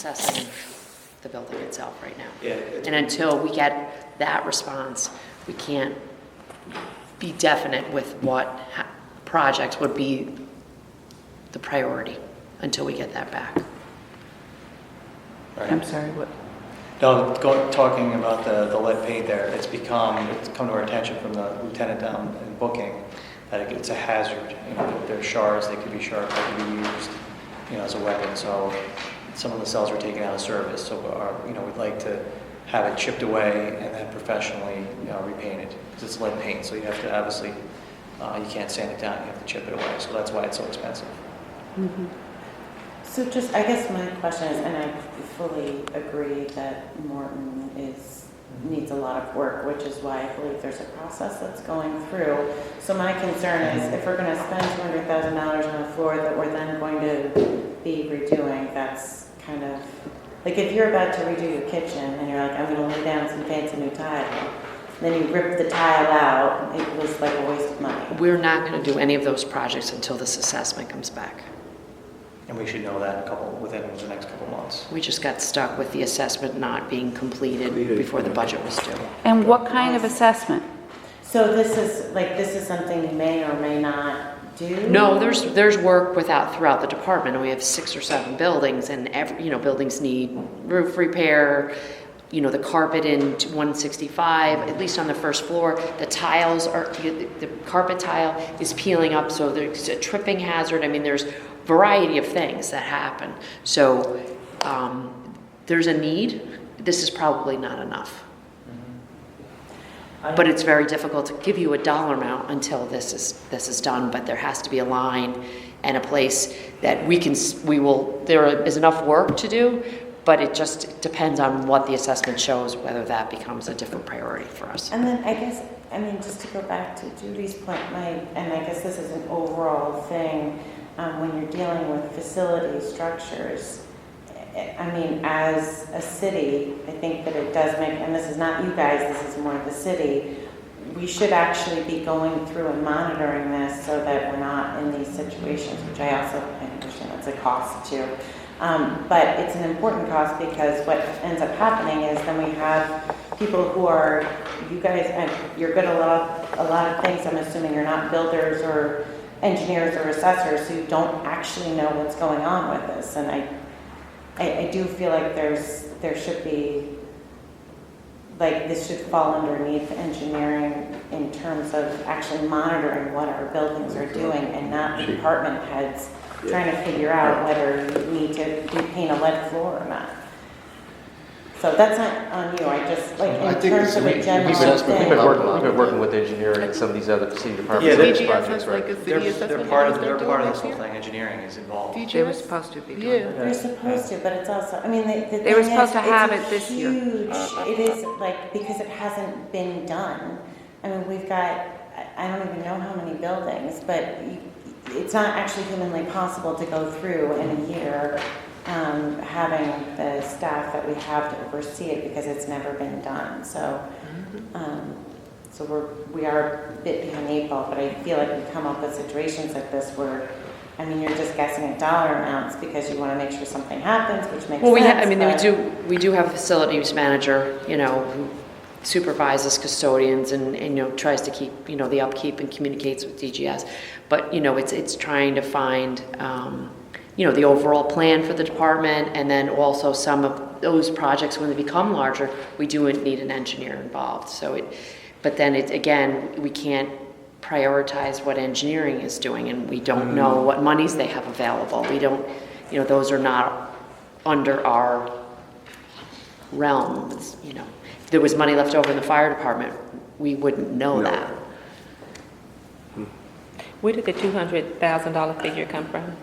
assessing the building itself right now. Yeah. And until we get that response, we can't be definite with what projects would be the priority until we get that back. Right. I'm sorry, what? No, talking about the lead paint there, it's come to our attention from the lieutenant down in booking that it's a hazard. You know, they're shards, they could be sharp, they could be used, you know, as a weapon. So some of the cells are taken out of service. So we'd like to have it chipped away and then professionally, repainted because it's lead paint. So you have to obviously, you can't sand it down. You have to chip it away. So that's why it's so expensive. Mm-hmm. So just, I guess my question is, and I fully agree that Morton needs a lot of work, which is why I believe there's a process that's going through. So my concern is if we're going to spend $200,000 on a floor that we're then going to be redoing, that's kind of, like if you're about to redo your kitchen and you're like, I'm going to lay down some fancy new tile, then you rip the tile out, it was like a waste of money. We're not going to do any of those projects until this assessment comes back. And we should know that within the next couple months. We just got stuck with the assessment not being completed before the budget was due. And what kind of assessment? So this is something you may or may not do? No, there's work throughout the department, and we have 6 or 7 buildings, and buildings need roof repair. The carpet in 165, at least on the first floor, the carpet tile is peeling up, so there's a tripping hazard. I mean, there's variety of things that happen. So there's a need. This is probably not enough. But it's very difficult to give you a dollar amount until this is done. But there has to be a line and a place that there is enough work to do, but it just depends on what the assessment shows, whether that becomes a different priority for us. And then I guess, just to go back to Judy's point, and I guess this is an overall thing, when you're dealing with facility structures, as a city, I think that it does make, and this is not you guys, this is more of the city, we should actually be going through and monitoring this so that we're not in these situations, which I understand that's a cost too. But it's an important cost because what ends up happening is then we have people who are, you guys, you're good at a lot of things. I'm assuming you're not builders or engineers or assessors who don't actually know what's going on with this. And I do feel like there should be, like this should fall underneath engineering in terms of actually monitoring what our buildings are doing and not the department heads trying to figure out whether you need to repaint a lead floor or not. So that's not on you. I just in terms of a general thing. We've been working with engineering and some of these other city departments. Yeah, projects, right? They're part of this whole thing. Engineering is involved. They were supposed to be doing that. They're supposed to, but it's also, the They were thing supposed is, to have it's it this year. huge, it is because it hasn't been done. We've got, I don't even know how many buildings, but it's not actually humanly possible to go through in a year having the staff that we have to oversee it because it's never been done. So, we are a bit behind the 8 ball, but I feel like we come up with situations like this where, you're just guessing at dollar amounts because you want to make sure something happens, which makes sense. We do have a facilities manager, who supervises custodians and tries to keep the upkeep and communicates with DGS, but it's trying to find the overall plan for the department, and then also some of those projects when they become larger, we do need an engineer involved. But then again, we can't prioritize what engineering is doing, and we don't know what monies they have available. We don't, those are not under our realm. If there was money left over in the fire department, we wouldn't know that. Where did the $200,000 figure come from?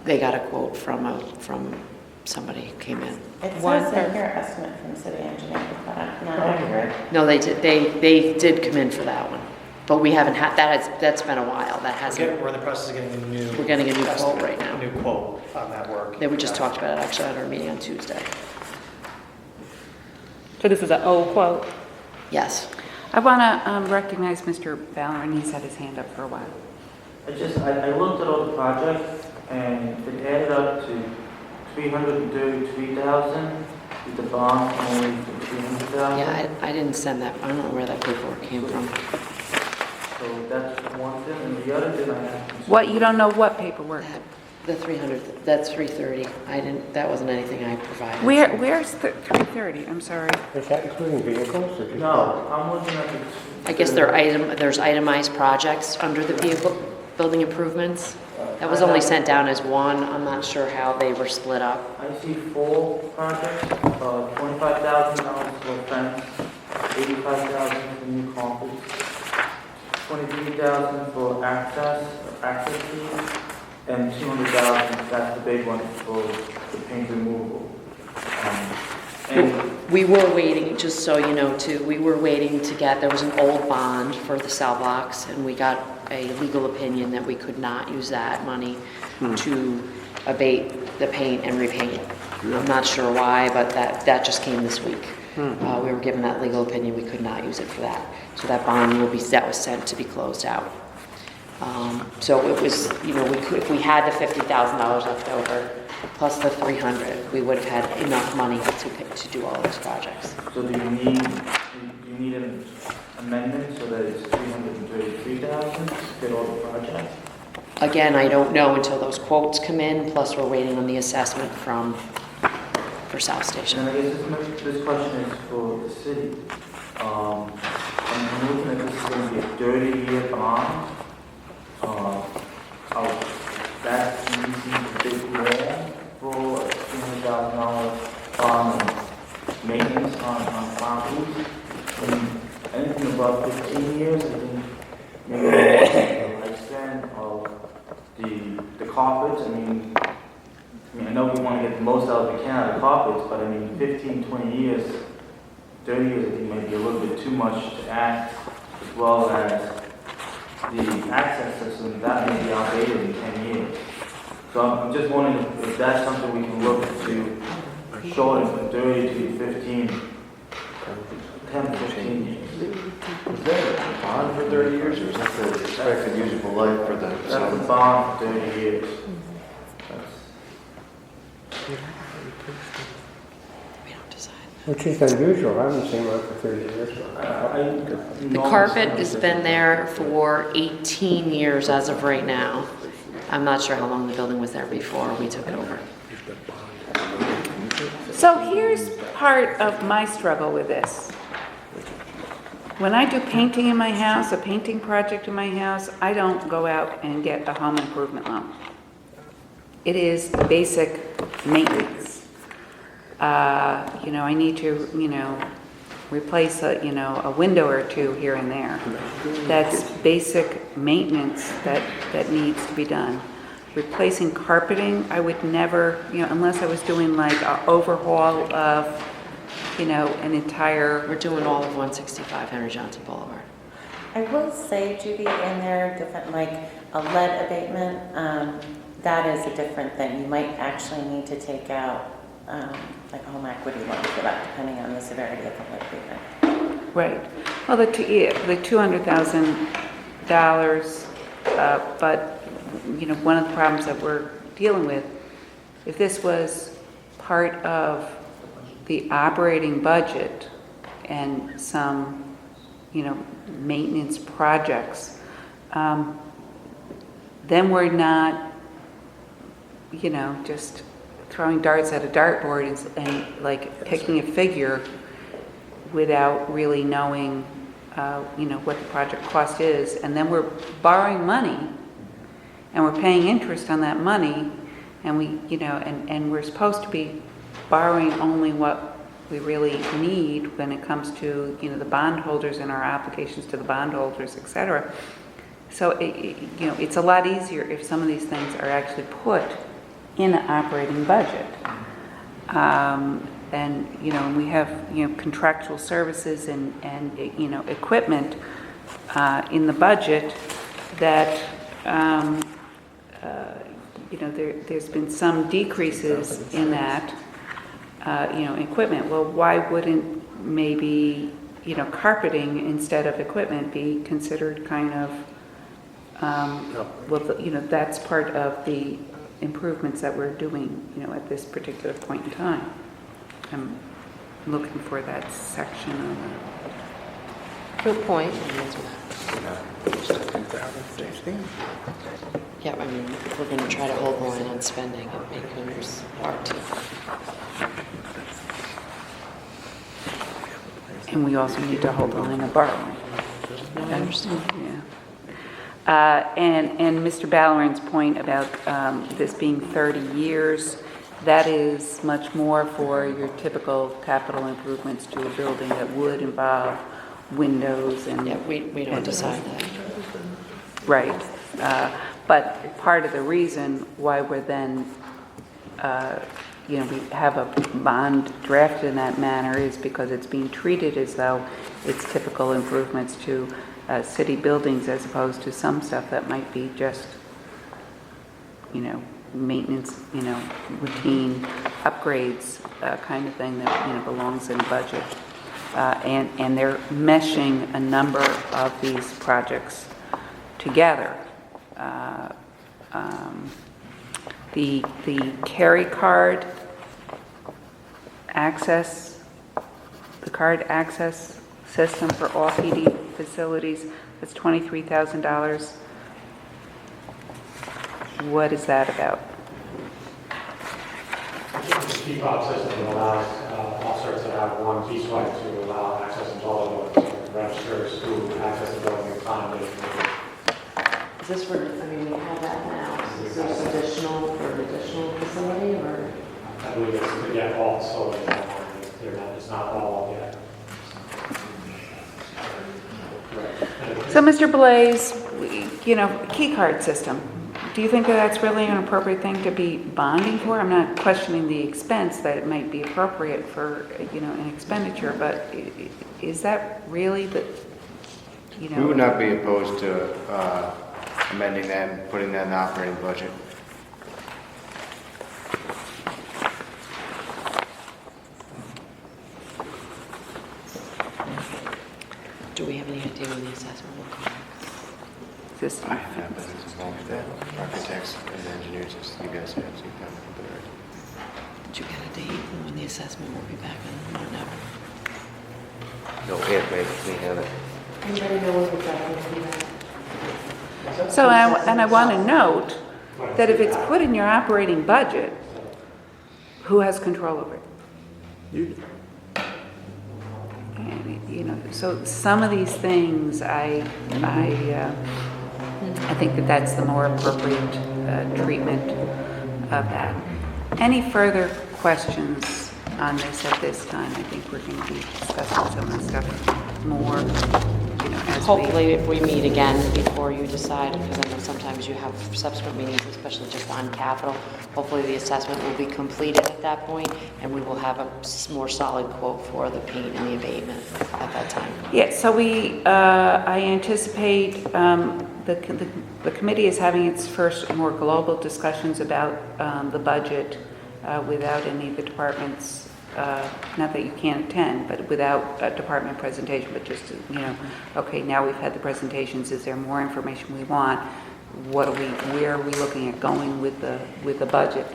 They got a quote from somebody who came in. It says in your estimate from city engineer, but not accurate. No, they did come in for that one, but we haven't had that. That's been a while. That hasn't. We're in the process of getting a new. We're getting a new quote right now. A new quote on that work. We just talked about it actually at our meeting on Tuesday. So this is an old quote? Yes. I want to recognize Mr. Vallerin. He's had his hand up for a while. I looked at all the projects and it added up to $333,000, with the bond only for $300,000. Yeah, I didn't send that, I don't know where that paperwork came from. So that's one thing, and the other thing I have. What, you don't know what paperwork? The 300, that's 330. I didn't, that wasn't anything I provided. Where's the 330? I'm sorry. Is that including vehicles or just? No, I'm looking at the. I guess there's itemized projects under the vehicle, building improvements. That was only sent down as one. I'm not sure how they were split up. I see 4 projects, $25,000 for fence, $85,000 for new carpets, $23,000 for access fees, and $200,000, that's the big one, for the paint removal. And We were waiting, just so you know, too, we were waiting to get, there was an old bond for the cell blocks, and we got a legal opinion that we could not use that money to abate the paint and repaint. I'm not sure why, but that just came this week. We were given that legal opinion, we could not use it for that. So that bond that was sent to be closed out. So it was, you know, if we had the $50,000 left over, plus the 300, we would have had enough money to do all those projects. so do you need an amendment so that it's $333,000 to fit all the projects? Again, I don't know until those quotes come in, plus we're waiting on the assessment for South Station. And I guess this question is for the city. I'm looking at this is going to be a 30-year bond. That seems a bit more for a $200,000 bond and maintenance on properties. I mean, anything above 15 years, I think maybe the lifespan of the carpets. I mean, I know we want to get the most out we can out of carpets, but I mean, 15, 20 years, 30 years, I think might be a little bit too much to act, as well as the access system, that may be outdated in 10 years. So I'm just wondering if that's something we can look to shorten from 30 to 15, 10 to 15 years. Is that a bond for 30 years, or is that the expected usable life for the? That's a bond for 30 years. We don't decide. Which is unusual, I haven't seen one for 30 years. The carpet has been there for 18 years as of right now. I'm not sure how long the building was there before we took it over. So here's part of my struggle with this. When I do painting in my house, a painting project in my house, I don't go out and get a home improvement loan. It is basic maintenance. You know, I need to, you know, replace a window or two here and there. That's basic maintenance that needs to be done. Replacing carpeting, I would never, you know, unless I was doing like an overhaul of, you know, an entire. We're doing all of 165 Henry Johnson Boulevard. I will say, Judy, in there, different, like a lead abatement, that is a different thing. You might actually need to take out like a home equity loan for that, depending on the severity of the lead abatement. Right. Well, the $200,000, but you know, one of the problems that we're dealing with, if this was part of the operating budget and some, you know, maintenance projects, then we're not, you know, just throwing darts at a dartboard and like picking a figure without really knowing, you know, what the project cost is. And then we're borrowing money and we're paying interest on that money, and we, you know, and we're supposed to be borrowing only what we really need when it comes to, you know, the bondholders and our obligations to the bondholders, et cetera. So, you know, it's a lot easier if some of these things are actually put in an operating budget. And, you know, we have, you know, contractual services and you know, equipment in the budget that, you know, there's been some decreases in that, you know, equipment. Well, why wouldn't maybe, you know, carpeting instead of equipment be considered kind of, well, you know, that's part of the improvements that we're doing, at this particular point in time. I'm looking for that section on Good point. Yeah, I mean, we're going to try to hold the line on spending and make things hard to. and we also need to hold the line of borrowing. No, I understand. Yeah. And Mr. Balloran's point about this being 30 years, that is much more for your typical capital improvements to a building that would involve windows and... Yeah, we don't decide that. Right. But part of the reason why we're then, we have a bond drafted in that manner is because it's being treated as though it's typical improvements to city buildings as opposed to some stuff that might be just, maintenance, routine upgrades kind of thing that, belongs in a budget. And they're meshing a number of these projects together. The carry card access, the card access system for all PD facilities, that's $23,000. What is that about? The key fob system allows officers to have one key swipe to allow access to all the buildings, registers who access the building and find it. Is this for, we have that now. Is this additional for an additional facility or? I believe it's, yeah, all sold. It's not all yet. So, Mr. Blaze, key card system, do you think that that's really an appropriate thing to be bonding for? I'm not questioning the expense, that it might be appropriate for, an expenditure, but is that really the, We would not be opposed to amending that and putting that in the operating budget. Do we have any idea when the assessment will come? This, I have that as involved with that. Architects and engineers, as you guys have, so you can put it right. Did you get a date on when the assessment will be back on or no? No, we have it. Anybody know when exactly will be back? so, and I want to note that if it's put in your operating budget, who has control over it? You do. And, so some of these things, I think that that's the more appropriate treatment of that. Any further questions on this at this time? I think we're going to be discussing some of the stuff more, as Hopefully, if we meet again before you decide, because I know sometimes you have subsequent meetings, especially just on capital. Hopefully, the assessment will be completed at that point, and we will have a more solid quote for the paint and the abatement at that time. Yeah, so I anticipate the committee is having its first more global discussions about the budget without any of the departments, not that you can't attend, but without a department presentation, but just, okay, now we've had the presentations, is there more information we want? Where are we looking at going with the budget?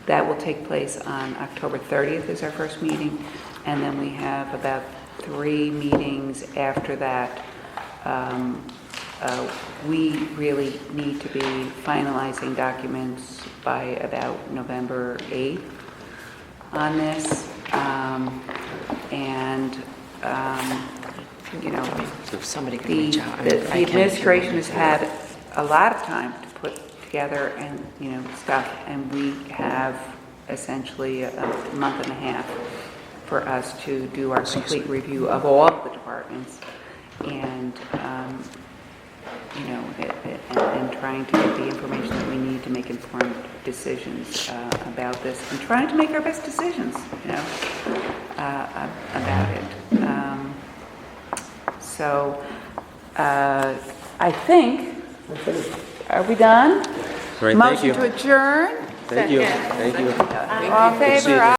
That will take place on October 30th is our first meeting, and then we have about 3 meetings after that. We really need to be finalizing documents by about November 8th on this. If somebody could The reach out. the administration has had a lot of time to put together and, stuff, and we have essentially a month and a half for us to do our complete review of all of the departments and, and trying to get the information that we need to make informed decisions about this and trying to make our best decisions, about it. So I think, are we done? Right, thank Motion you. to adjourn? Thank you. Thank you. All in favor?